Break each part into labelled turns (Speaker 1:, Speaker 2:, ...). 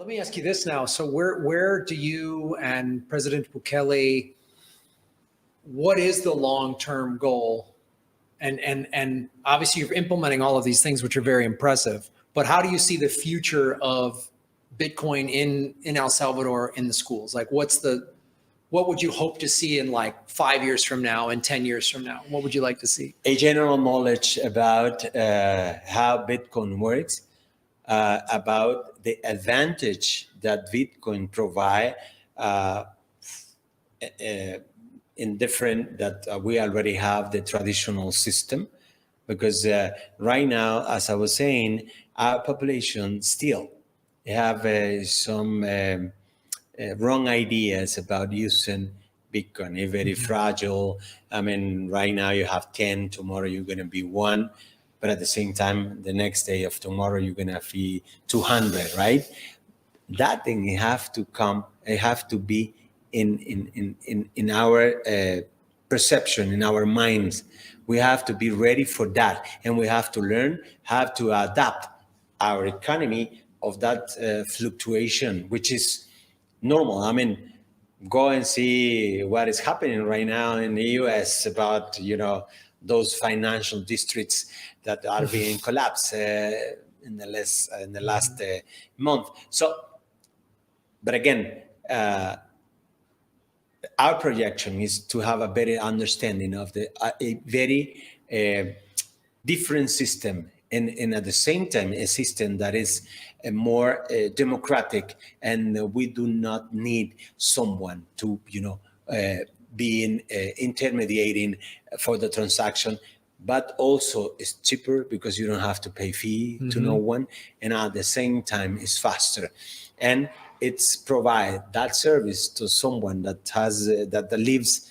Speaker 1: Let me ask you this now. So where do you and President Bukele, what is the long-term goal? And obviously you're implementing all of these things, which are very impressive, but how do you see the future of Bitcoin in El Salvador in the schools? Like what would you hope to see in like 5 years from now and 10 years from now? What would you like to see?
Speaker 2: A general knowledge about how Bitcoin works, about the advantage that Bitcoin provide in different that we already have the traditional system, because right now, as I was saying, our population still have some wrong ideas about using Bitcoin. It's very fragile. I mean, right now you have 10, tomorrow you're going to be 1, but at the same time, the next day of tomorrow you're going to be 200, right? That thing it have to be in our perception, in our minds. We have to be ready for that, and we have to learn how to adapt our economy of that fluctuation, which is normal. I mean, go and see what is happening right now in the U.S. about those financial districts that are being collapsed in the last month. So, but again, our projection is to have a better understanding of a very different system, and at the same time a system that is more democratic, and we do not need someone to be intermediating for the transaction, but also it's cheaper because you don't have to pay fee to no one, and at the same time it's faster, and it's provide that service to someone that has that lives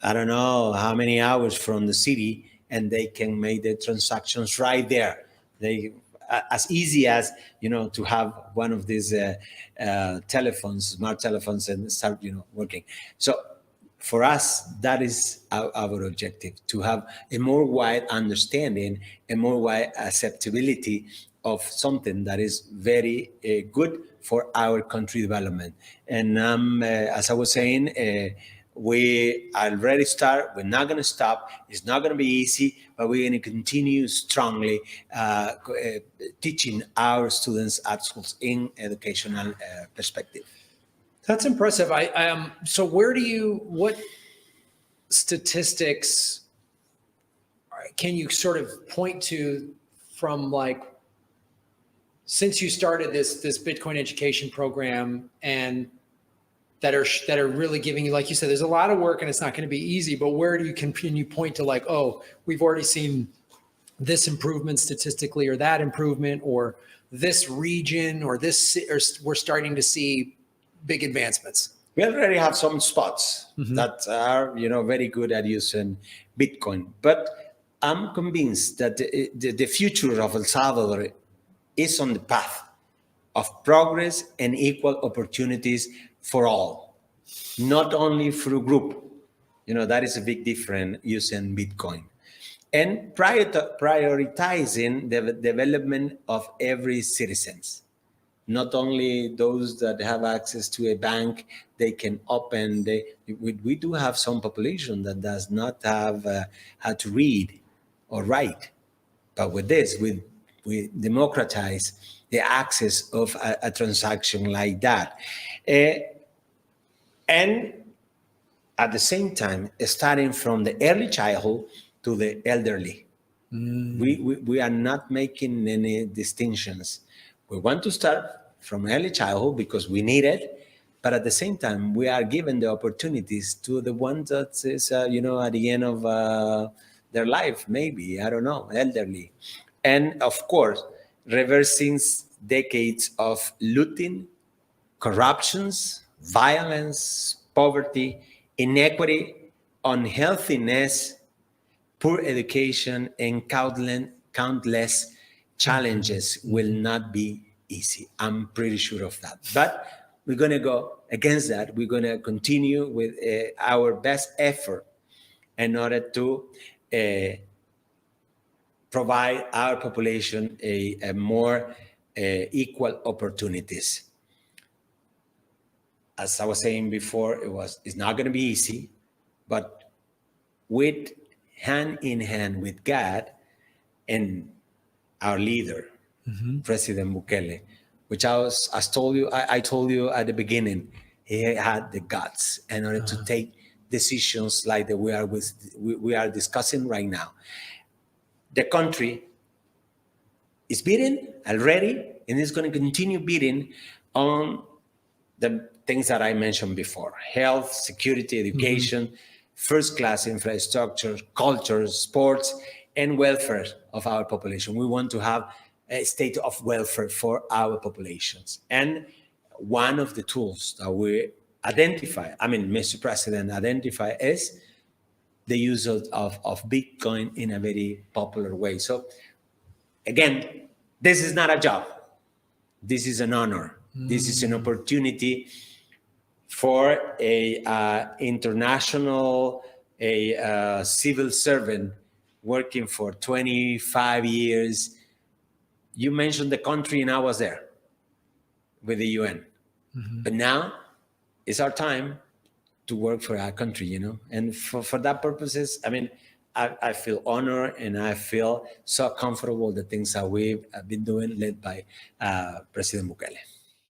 Speaker 2: I don't know how many hours from the city, and they can make the transactions right there. They as easy as to have one of these telephones, smart telephones, and start working. So for us, that is our objective, to have a more wide understanding, a more wide acceptability of something that is very good for our country development. And as I was saying, we already start. We're not going to stop. It's not going to be easy, but we're going to continue strongly teaching our students at schools in educational perspective.
Speaker 1: That's impressive. So what statistics can you sort of point to from like, since you started this Bitcoin education program, and that are really giving you, like you said, there's a lot of work and it's not going to be easy, but where do you can you point to like, oh, we've already seen this improvement statistically, or that improvement, or this region, or this, or we're starting to see big advancements?
Speaker 2: We already have some spots that are very good at using Bitcoin, but I'm convinced that the future of El Salvador is on the path of progress and equal opportunities for all, not only through group. That is a big difference using Bitcoin. And prioritizing the development of every citizens, not only those that have access to a bank, they can open. We do have some population that does not have how to read or write, but with this, we democratize the access of a transaction like that. And at the same time, starting from the early childhood to the elderly. We are not making any distinctions. We want to start from early childhood because we need it, but at the same time, we are giving the opportunities to the ones that is, at the end of their life, maybe, I don't know, elderly. And of course, reversing decades of looting, corruptions, violence, poverty, inequity, unhealthiness, poor education, and countless challenges will not be easy. I'm pretty sure of that. But we're going to go against that. We're going to continue with our best effort in order to provide our population a more equal opportunities. as I was saying before, it's not going to be easy, but with hand in hand with God and our leader, President Bukele, which I told you at the beginning, he had the guts in order to take decisions like that we are discussing right now. The country is beating already, and it's going to continue beating on the things that I mentioned before: health, security, education, first-class infrastructure, culture, sports, and welfare of our population. We want to have a state of welfare for our populations. And one of the tools that we Mr. President identify is the use of Bitcoin in a very popular way. So again, this is not a job. This is an honor. This is an opportunity for a international, civil servant working for 25 years. You mentioned the country, and I was there with the UN. But now it's our time to work for our country, you know. And for that purposes, I feel honored, and I feel so comfortable the things that we've been doing, led by President Bukele.